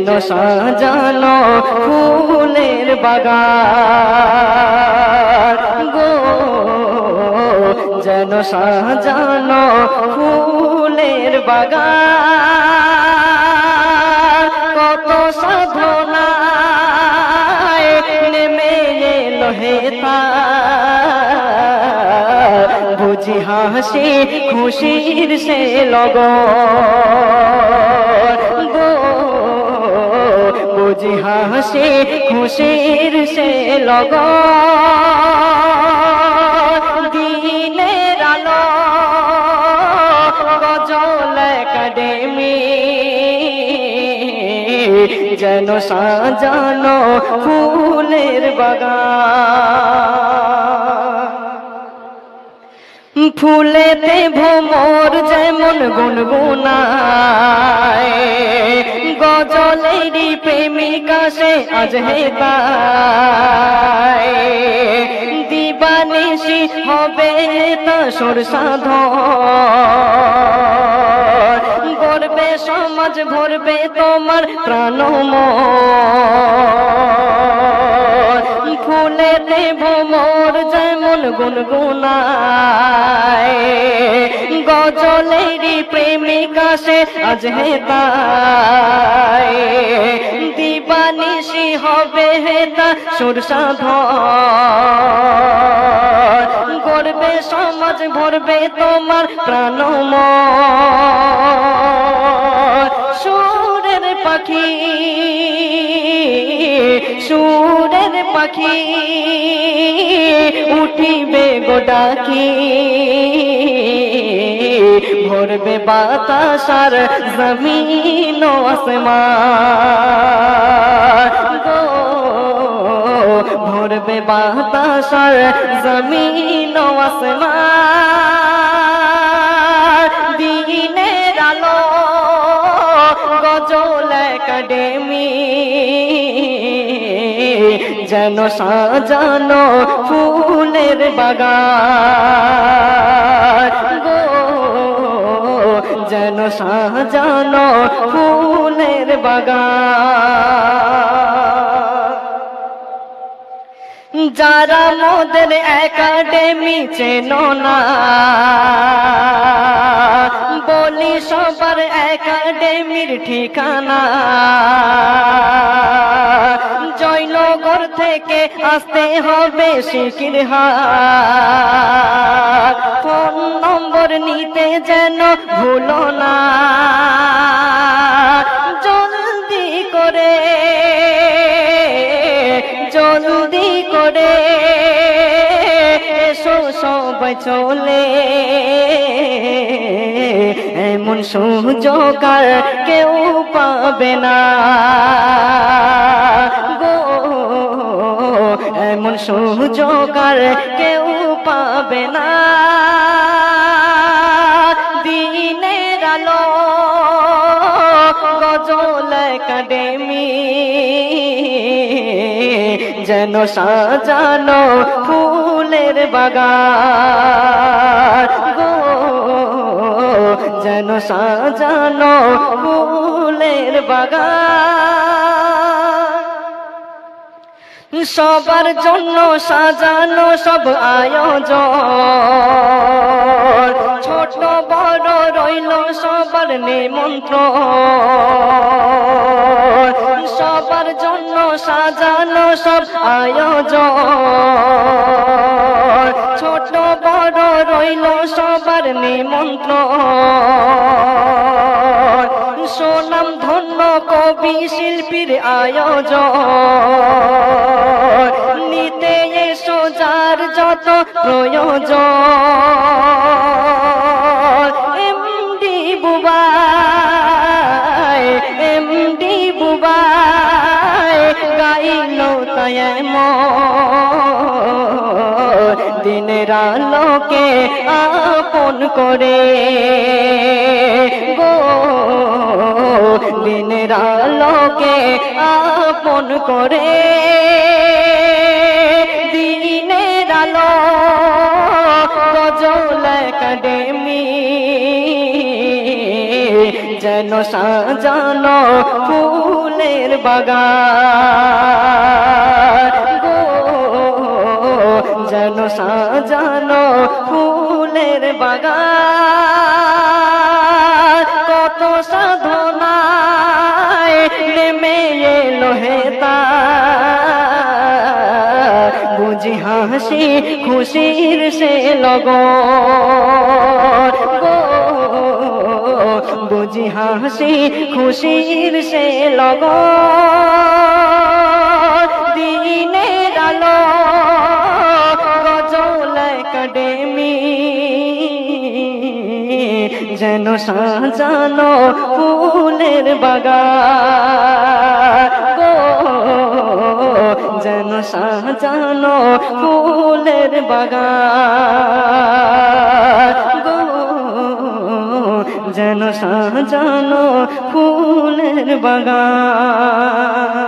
যেন সাজানো ফুলের বাগান গো, যেন সাজানো ফুলের বাগান। কত সাধনায় নেমে এলো হে তার, বুঝি হাসি খুশির সে লগন গো, বুঝি হাসি খুশির সে লগন। দিনের আলো গজল একাডেমি, যেন সাজানো ফুলের বাগান। ফুলেতে ভ্রমর যেমন গুনগুনায়, গজলেরই প্রেমিকা সে আজ হেতায়। দিবানিশি হবে তা সুর সাধন, গড়বে সমাজ ভরবে তোমার প্রাণমন। ফুলেতে ভ্রমর যেমন গুনগুনায়, গজলেরই প্রেমিকা সে আজ হেতায়। দিবানিশি হবে হেতা সুর সাধন, গড়বে সমাজ ভরবে তোমার প্রাণমন। সুরের পাখি, সুরের পাখি উঠিবে গোডাকি, ভরবে বাতাসার জমিন ও আসমান গো, ভরবে বাতাসার জমিন ও আসমান। দিনের আলো গজল একাডেমি, যেন সাজানো ফুলের বাগান গো, যেন সাজানো ফুলের বাগান। যারা মোদের একাডেমি চেনো না, বলি সবার একাডেমির ঠিকানা। জয়নগর থেকে আসতে হবে শিকিরহাট, ফোন নম্বর নিতে যেন ভুলো না। জলদি করে, জলদি করে এসো সবাই চলে, এমন সুযোগ আর কেউ পাবে না গো, এমন সুযোগ আর কেউ পাবে না। দিনের আলো গজল একাডেমি, যেন সাজানো ফুলের বাগান গো, যেন সাজানো ফুলের বাগান। সবার জন্য সাজানো সব আয়োজন, ছোট বড় রইল সবার নিমন্ত্রণ। সবার জন্য সাজানো সব আয়োজন, ছোট বড় রইল সবার নিমন্ত্রণ। সোনাম ধন্য কবি শিল্পীর আয়োজন, নিতে এসো যার যত প্রয়োজন। এমডি বুবাই, এমডি বুবাই গাইল তাই দিনের আলোকে আপন করে গো, দিনের আলোকে আপন করে। দিনের আলো গজল একাডেমি, যেন সাজানো ফুলের বাগান গো, যেন সাজানো ফুলের বাগান। কত সাধনায় নেমে এলো হেতার, বুঝি হাসি খুশির সে লগন গো, বুঝি হাসি খুশির সে লগন। দিনের আলো গজল একাডেমি, যেন সাজানো ফুলের বাগান গো, যেন সাজানো ফুলের বাগান গো, যেন সাজানো ফুলের বাগান।